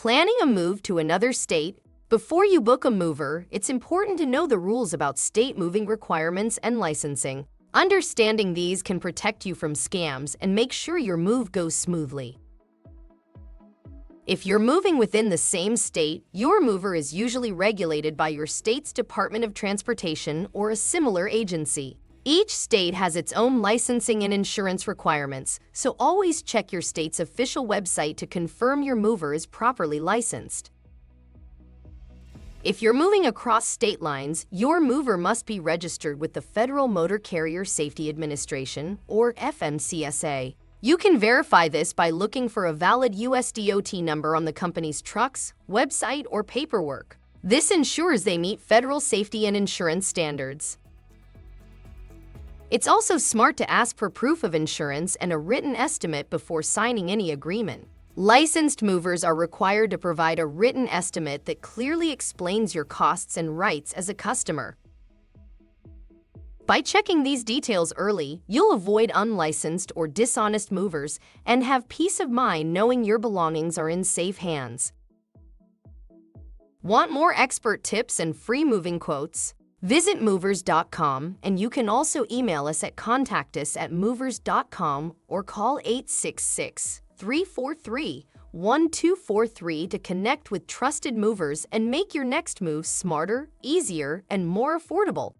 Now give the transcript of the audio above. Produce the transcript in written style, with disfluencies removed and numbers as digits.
Planning a move to another state? Before you book a mover, it's important to know the rules about state moving requirements and licensing. Understanding these can protect you from scams and make sure your move goes smoothly. If you're moving within the same state, your mover is usually regulated by your state's Department of Transportation or a similar agency. Each state has its own licensing and insurance requirements, so always check your state's official website to confirm your mover is properly licensed. If you're moving across state lines, your mover must be registered with the Federal Motor Carrier Safety Administration, or FMCSA. You can verify this by looking for a valid USDOT number on the company's trucks, website, or paperwork. This ensures they meet federal safety and insurance standards. It's also smart to ask for proof of insurance and a written estimate before signing any agreement. Licensed movers are required to provide a written estimate that clearly explains your costs and rights as a customer. By checking these details early, you'll avoid unlicensed or dishonest movers and have peace of mind knowing your belongings are in safe hands. Want more expert tips and free moving quotes? Visit movers.com, and you can also email us at contactus@movers.com or call 866-343-1243 to connect with trusted movers and make your next move smarter, easier, and more affordable.